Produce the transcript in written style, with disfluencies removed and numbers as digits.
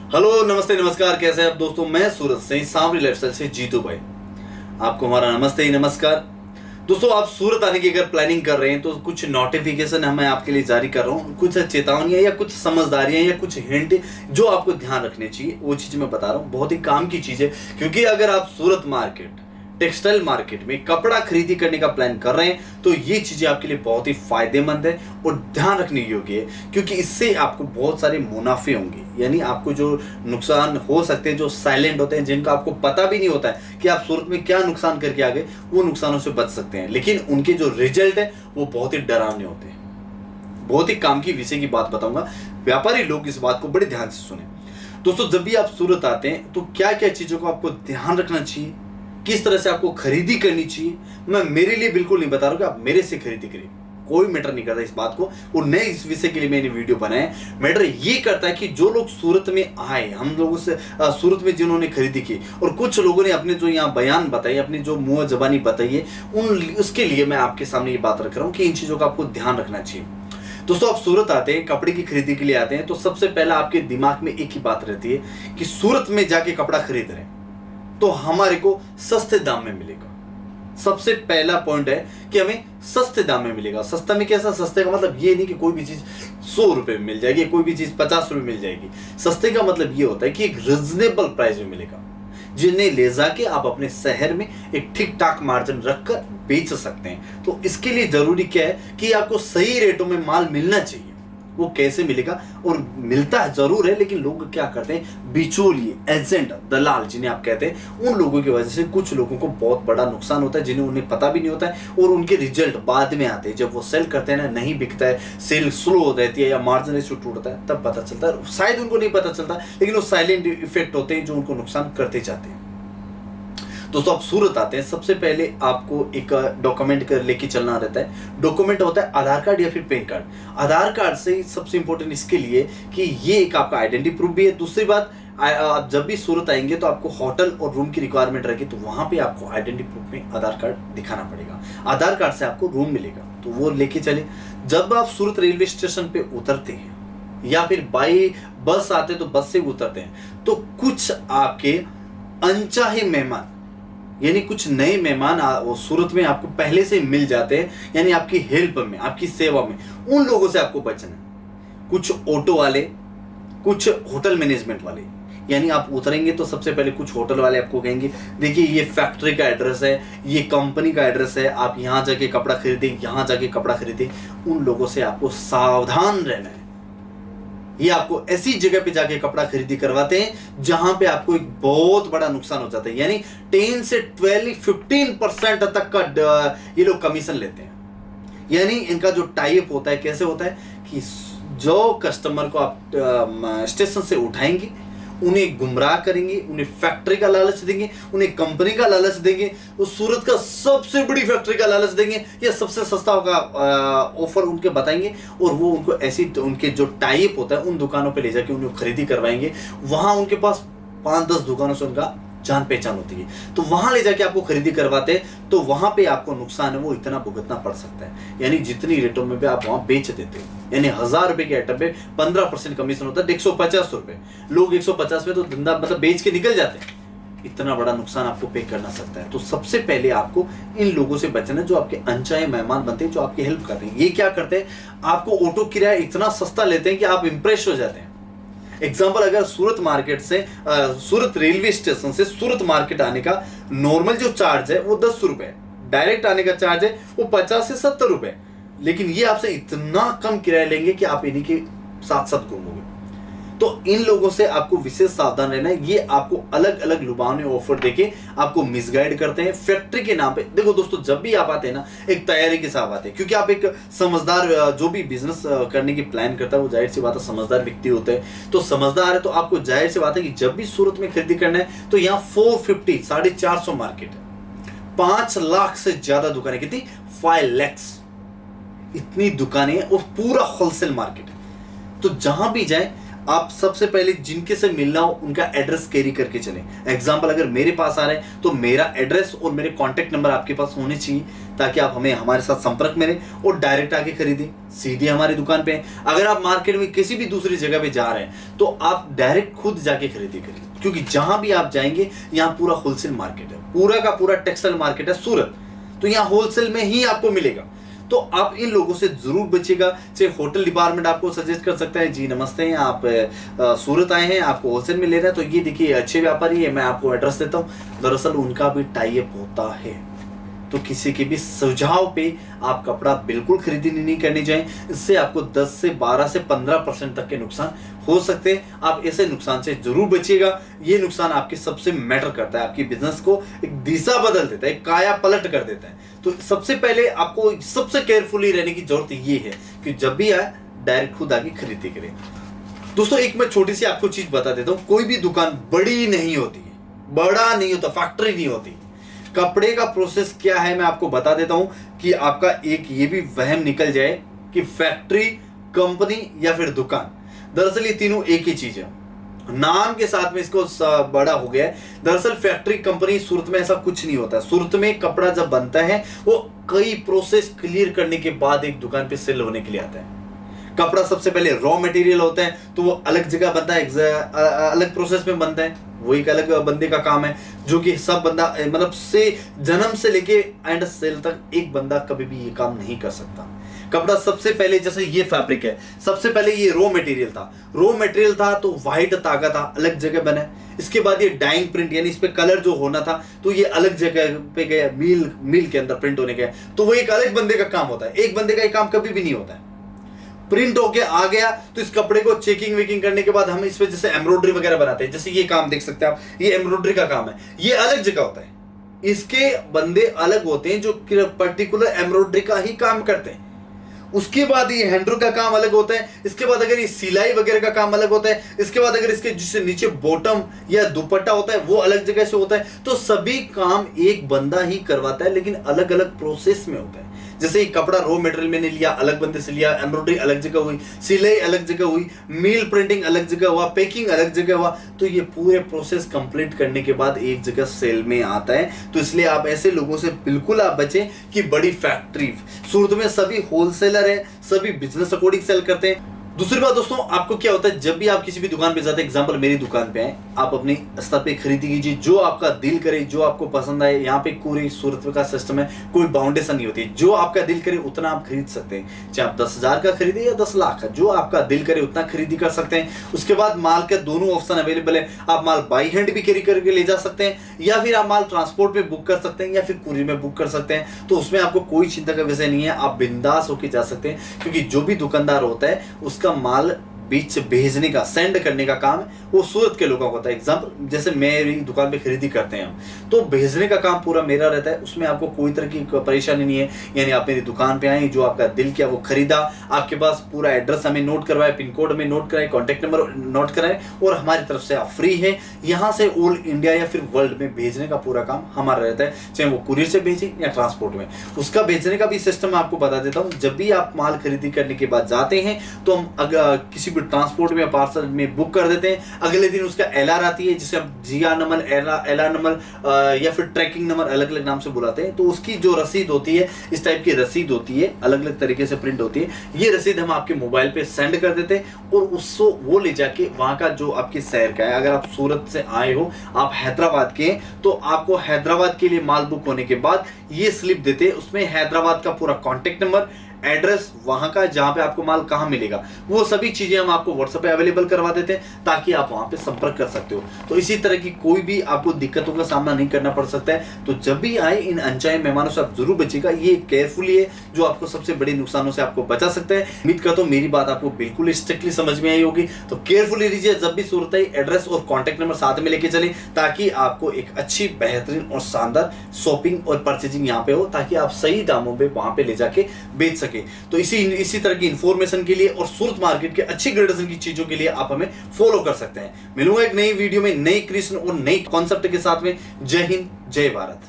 Hello, नमस्ते, नमस्कार। कैसे हैं आप दोस्तों? मैं सूरत से सांवरी लाइफस्टाइल से जीतू भाई। आपको हमारा नमस्ते ही नमस्कार। दोस्तों, आप सूरत आने की अगर प्लानिंग कर रहे हैं तो कुछ नोटिफिकेशन मैं आपके लिए जारी कर रहा हूँ, कुछ चेतावनियां या कुछ समझदारियां या कुछ हिंट जो आपको ध्यान रखने चाहिए, वो चीज मैं बता रहा हूँ। बहुत ही काम की चीज है, क्योंकि अगर आप सूरत मार्केट, टेक्सटाइल मार्केट में कपड़ा खरीदी करने का प्लान कर रहे हैं तो ये चीजें आपके लिए बहुत ही फायदेमंद है और ध्यान रखने योग्य है, क्योंकि इससे आपको बहुत सारे मुनाफे होंगे। यानी आपको जो नुकसान हो सकते हैं, जो साइलेंट होते हैं, जिनका आपको पता भी नहीं होता है कि आप सूरत में क्या नुकसान करके आ गए, वो नुकसानों से बच सकते हैं, लेकिन उनके जो रिजल्ट है वो बहुत ही डरावने होते हैं। बहुत ही काम की विषय की बात बताऊंगा, व्यापारी लोग इस बात को बड़े ध्यान से सुने। दोस्तों, जब भी आप सूरत आते हैं तो क्या क्या चीजों को आपको ध्यान रखना चाहिए, किस तरह से आपको खरीदी करनी चाहिए, मैं मेरे लिए बिल्कुल नहीं बता रहा हूं कि आप मेरे से खरीदी करिए, कोई मैटर नहीं करता इस बात को। और नए इस विषय के लिए मैंने वीडियो बनाया। मैटर ये करता है कि जो लोग सूरत में आए, हम लोगों से सूरत में जिन्होंने खरीदी की, और कुछ लोगों ने अपने जो यहाँ बयान बताई, अपनी जो मुंह जबानी बताई है, उसके लिए मैं आपके सामने ये बात रख रहा हूँ कि इन चीजों का आपको ध्यान रखना चाहिए। दोस्तों, आप सूरत आते हैं, कपड़े की खरीदी के लिए आते हैं, तो सबसे पहला आपके दिमाग में एक ही बात रहती है कि सूरत में जाके कपड़ा खरीद रहे हैं तो हमारे को सस्ते दाम में मिलेगा। सबसे पहला पॉइंट है कि हमें सस्ते दाम में मिलेगा। सस्ता में कैसा? सस्ते का मतलब ये नहीं कि कोई भी चीज 100 रुपए में मिल जाएगी, कोई भी चीज 50 रुपए में मिल जाएगी। सस्ते का मतलब ये होता है कि एक रिजनेबल प्राइस में मिलेगा, जिन्हें ले जाके आप अपने शहर में एक ठीक ठाक मार्जिन रखकर बेच सकते हैं। तो इसके लिए जरूरी क्या है कि आपको सही रेटों में माल मिलना चाहिए। वो कैसे मिलेगा? और मिलता है जरूर है, लेकिन लोग क्या करते हैं, बिचौलिए, एजेंट, दलाल जिन्हें आप कहते हैं, उन लोगों की वजह से कुछ लोगों को बहुत बड़ा नुकसान होता है, जिन्हें उन्हें पता भी नहीं होता है, और उनके रिजल्ट बाद में आते हैं। जब वो सेल करते हैं ना, नहीं बिकता है, सेल स्लो हो जाती है या मार्जिन रेशो टूटता है, तब पता चलता है। शायद उनको नहीं पता चलता, लेकिन वो साइलेंट इफेक्ट होते हैं जो उनको नुकसान करते जाते हैं। दोस्तों, आप सूरत आते हैं, सबसे पहले आपको एक डॉक्यूमेंट कर लेके चलना रहता है। डॉक्यूमेंट होता है आधार कार्ड या फिर पैन कार्ड। आधार कार्ड से सबसे इंपॉर्टेंट इसके लिए कि ये एक आपका आइडेंटिटी प्रूफ भी है। दूसरी बात, आप जब भी सूरत आएंगे तो आपको होटल और रूम की रिक्वायरमेंट रहेगी, तो वहां पे आपको आइडेंटिटी प्रूफ में आधार कार्ड दिखाना पड़ेगा। आधार कार्ड से आपको रूम मिलेगा, तो वो लेके चले। जब आप सूरत रेलवे स्टेशन पे उतरते हैं या फिर बाई बस आते तो बस से उतरते हैं, तो कुछ आपके अनचाहे मेहमान, यानी कुछ नए मेहमान वो सूरत में आपको पहले से मिल जाते हैं, यानी आपकी हेल्प में, आपकी सेवा में। उन लोगों से आपको बचना है। कुछ ऑटो वाले, कुछ होटल मैनेजमेंट वाले, यानी आप उतरेंगे तो सबसे पहले कुछ होटल वाले आपको कहेंगे, देखिए ये फैक्ट्री का एड्रेस है, ये कंपनी का एड्रेस है, आप यहाँ जाके कपड़ा खरीदे, यहाँ जाके कपड़ा खरीदे। उन लोगों से आपको सावधान रहना है। ये आपको ऐसी जगह पे जाके कपड़ा खरीदी करवाते हैं जहां पे आपको एक बहुत बड़ा नुकसान हो जाता है, यानी 10 से 12-15% तक का ये लोग कमीशन लेते हैं। यानी इनका जो टाइप होता है, कैसे होता है कि जो कस्टमर को आप स्टेशन से उठाएंगे, उन्हें गुमराह करेंगे, उन्हें फैक्ट्री का लालच देंगे, उन्हें कंपनी का लालच देंगे, उस सूरत का सबसे बड़ी फैक्ट्री का लालच देंगे, या सबसे सस्ता होगा ऑफर उनके बताएंगे, और वो उनको ऐसी उनके जो टाइप होता है उन दुकानों पे ले जाके उन्हें खरीदी करवाएंगे। वहां उनके पास 5-10 दुकानों से उनका जान पहचान होती है, तो वहां ले जाके आपको खरीदी करवाते हैं, तो वहां पे आपको नुकसान है वो इतना भुगतना पड़ सकता है। यानी जितनी रेटों में भी आप वहां बेच देते हो, यानी 1000 रुपए के आइटम पे 15% कमीशन होता है, 150 रुपए। लोग 150 में तो धंधा मतलब बेच के निकल जाते हैं। इतना बड़ा नुकसान आपको पे करना सकता है। तो सबसे पहले आपको इन लोगों से बचना है जो आपके अनचाहे मेहमान बनते हैं, जो आपकी हेल्प करते हैं। ये क्या करते हैं, आपको ऑटो किराया इतना सस्ता लेते हैं कि आप इंप्रेस हो जाते हैं। एग्जाम्पल, अगर सूरत मार्केट से सूरत रेलवे स्टेशन से सूरत मार्केट आने का नॉर्मल जो चार्ज है वो 10 रुपए, डायरेक्ट आने का चार्ज है वो 50 से 70 रुपए, लेकिन ये आपसे इतना कम किराया लेंगे कि आप इन्हीं के साथ साथ घूमोगे। तो इन लोगों से आपको विशेष सावधान रहना है। ये आपको अलग अलग लुभावने ऑफर देके आपको मिसगाइड करते हैं फैक्ट्री के नाम पे। देखो दोस्तों, जब भी आप आते हैं ना, एक तैयारी के साथ आते हैं, क्योंकि आप एक समझदार, जो भी बिजनेस करने की प्लान करता है वो जाहिर सी बात है समझदार व्यक्ति होते हैं। तो समझदार है तो आपको जाहिर सी बात है कि जब भी सूरत में खरीदी करना है तो यहाँ 450 450 मार्केट है, 5 लाख से ज्यादा दुकानें, कितनी 5 लाख इतनी दुकानें और पूरा होलसेल मार्केट है। तो जहां भी जाए आप सबसे पहले जिनके से मिलना हो उनका एड्रेस कैरी करके चलें। एग्जाम्पल, अगर मेरे पास आ रहे हैं तो मेरा एड्रेस और मेरे कॉन्टैक्ट नंबर आपके पास होने चाहिए, ताकि आप हमारे साथ संपर्क में रहें और डायरेक्ट आके खरीदें, सीधे हमारी दुकान पे। अगर आप मार्केट में किसी भी दूसरी जगह पे जा रहे हैं तो आप डायरेक्ट खुद जाके खरीदी करिए, क्योंकि जहां भी आप जाएंगे यहाँ पूरा होलसेल मार्केट है, पूरा का पूरा टेक्सटाइल मार्केट है सूरत, तो यहाँ होलसेल में ही आपको मिलेगा। तो आप इन लोगों से जरूर बचिएगा। चाहे होटल डिपार्टमेंट आपको सजेस्ट कर सकता है, जी नमस्ते आप सूरत आए हैं, आपको होलसेल में लेना है, तो ये देखिए अच्छे व्यापारी है, मैं आपको एड्रेस देता हूँ। दरअसल उनका भी टाई अप होता है, तो किसी के भी सुझाव पे आप कपड़ा बिल्कुल खरीदी नहीं करनी चाहिए। इससे आपको 10 से 12 से 15% तक के नुकसान हो सकते हैं। आप ऐसे नुकसान से जरूर बचिएगा। ये नुकसान आपके सबसे मैटर करता है, आपकी बिजनेस को एक दिशा बदल देता है, एक काया पलट कर देता है। तो सबसे पहले आपको सबसे केयरफुली रहने की जरूरत ये है कि जब भी आए डायरेक्ट खुद आके खरीदी करें। दोस्तों एक मैं छोटी सी आपको चीज बता देता हूँ, कोई भी दुकान बड़ी नहीं होती है, बड़ा नहीं होता, फैक्ट्री नहीं होती। कपड़े का प्रोसेस क्या है मैं आपको बता देता हूं, कि आपका एक ये भी वहम निकल जाए कि फैक्ट्री, कंपनी या फिर दुकान, दरअसल ये तीनों एक ही चीज है। नाम के साथ में इसको बड़ा हो गया है। दरअसल फैक्ट्री, कंपनी, सूरत में ऐसा कुछ नहीं होता। सूरत में कपड़ा जब बनता है वो कई प्रोसेस क्लियर करने के बाद एक दुकान पे सेल होने के लिए आता है। कपड़ा सबसे पहले रॉ मटेरियल होता है, तो वो अलग जगह बनता है, अलग प्रोसेस में बनता है, वो एक अलग बंदे का काम है, जो कि सब बंदा मतलब से जन्म से लेके एंड सेल तक एक बंदा कभी भी ये काम नहीं कर सकता। कपड़ा सबसे पहले, जैसे ये फैब्रिक है, सबसे पहले ये रॉ मटेरियल था तो व्हाइट धागा था, अलग जगह बना। इसके बाद ये डाइंग प्रिंट, यानी इस पे कलर जो होना था तो ये अलग जगह पे गया, मिल के अंदर प्रिंट होने गया, तो वो एक अलग बंदे का काम होता है। एक बंदे का ये काम कभी भी नहीं होता है। प्रिंट होके आ गया तो इस कपड़े को चेकिंग वेकिंग करने के बाद हम इस पे जैसे एम्ब्रॉयडरी वगैरह बनाते हैं, जैसे ये काम देख सकते हैं आप, ये एम्ब्रॉयडरी का काम है, ये अलग जगह होता है। इसके बंदे अलग होते हैं जो पर्टिकुलर एम्ब्रॉयडरी का ही काम करते हैं। उसके बाद ये हैंडल का काम अलग होता है। इसके बाद अगर ये सिलाई वगैरह का काम अलग होता है। इसके बाद अगर इसके जिससे नीचे बॉटम या दुपट्टा होता है वो अलग जगह से होता है। तो सभी काम एक बंदा ही करवाता है, लेकिन अलग अलग प्रोसेस में होता है। जैसे कपड़ा रॉ मटेरियल मैंने लिया, अलग बंदे से लिया, एम्ब्रॉयडरी अलग जगह हुई, सिलाई अलग जगह हुई, मील प्रिंटिंग अलग जगह हुआ, पैकिंग अलग जगह हुआ, तो ये पूरे प्रोसेस कंप्लीट करने के बाद एक जगह सेल में आता है। तो इसलिए आप ऐसे लोगों से बिल्कुल आप बचें कि बड़ी फैक्ट्री, सूरत में सभी होलसेलर है, सभी बिजनेस अकॉर्डिंग सेल करते हैं। दूसरी बात दोस्तों, आपको क्या होता है, जब भी आप किसी भी दुकान पे जाते हैं, एग्जांपल मेरी दुकान पे आए, आप अपने स्तर पे खरीदी कीजिए, जो आपका दिल करे, जो आपको पसंद आए। यहाँ पे पूरी सूरत का सिस्टम है, कोई बाउंडेशन नहीं होती, जो आपका दिल करे उतना आप खरीद सकते हैं। चाहे आप 10,000 का खरीदे या 10 लाख का, जो आपका दिल करे उतना खरीदी कर सकते हैं। उसके बाद माल के दोनों ऑप्शन अवेलेबल है। आप माल बाई हैंड भी कैरी करके ले जा सकते हैं, या फिर आप माल ट्रांसपोर्ट पे बुक कर सकते हैं, या फिर कुरियर में बुक कर सकते हैं। तो उसमें आपको कोई चिंता का विषय नहीं है, आप बिंदास होकर जा सकते हैं, क्योंकि जो भी दुकानदार होता है उसका माल बीच से भेजने का, सेंड करने का काम वो सूरत के लोगों का होता है। एग्जाम्पल जैसे मेरी दुकान पे खरीदी करते हैं हम, तो भेजने का काम पूरा मेरा रहता है, उसमें आपको कोई तरह की परेशानी नहीं है। यानी आप मेरी दुकान पे आए, जो आपका दिल किया वो खरीदा, आपके पास पूरा एड्रेस हमें नोट करवाए, पिन कोड में नोट कराए, कॉन्टैक्ट नंबर नोट कराए, और हमारी तरफ से आप फ्री है यहाँ से ऑल इंडिया या फिर वर्ल्ड में भेजने का पूरा काम हमारा रहता है, चाहे वो कुरियर से भेजें या ट्रांसपोर्ट में। उसका भेजने का भी सिस्टम मैं आपको बता देता हूँ। जब भी आप माल खरीदी करने के बाद जाते हैं तो हम अगर किसी ट्रांसपोर्ट में या पार्सल में बुक कर देते हैं, अगले दिन उसका एलआर आती है, जिसे हम जीआर नंबर, एलआर नंबर या फिर ट्रैकिंग नंबर अलग अलग नाम से बुलाते हैं। तो उसकी जो रसीद होती है, इस टाइप की रसीद होती है, अलग अलग तरीके से प्रिंट होती है। ये रसीद हम आपके मोबाइल पे सेंड कर देते हैं, और उसको वो ले जाके वहां का जो आपके शहर का है, अगर आप सूरत से आए हो, आप हैदराबाद के, तो आपको हैदराबाद के लिए माल बुक होने के बाद ये स्लिप देते हैं। उसमें हैदराबाद का पूरा कॉन्टेक्ट नंबर, एड्रेस, वहां का जहां पे आपको माल कहां मिलेगा, वो सभी चीजें हम आपको व्हाट्सएप पे अवेलेबल करवा देते हैं, ताकि आप वहां पे संपर्क कर सकते हो। तो इसी तरह की कोई भी आपको दिक्कतों का सामना नहीं करना पड़ सकता है। तो जब भी आए, इन अनचाहे मेहमानों से आप जरूर बचिएगा। ये केयरफुली है जो आपको सबसे बड़े नुकसानों से आपको बचा सकता है। उम्मीद करता हूं मेरी बात आपको बिल्कुल स्ट्रिक्टली समझ में आई होगी। तो केयरफुली लीजिए, जब भी सूरत आई, एड्रेस और कॉन्टैक्ट नंबर साथ में लेके चले, ताकि आपको एक अच्छी, बेहतरीन और शानदार शॉपिंग और परचेजिंग यहाँ पे हो, ताकि आप सही दामों पे वहां पे ले जाके बेच सके। तो इसी तरह की इंफॉर्मेशन के लिए और सूरत मार्केट के अच्छी ग्रेडेशन की चीजों के लिए आप हमें फॉलो कर सकते हैं। मिलूंगा एक नई वीडियो में, नई क्रिएशन और नई कॉन्सेप्ट के साथ में। जय हिंद, जय भारत।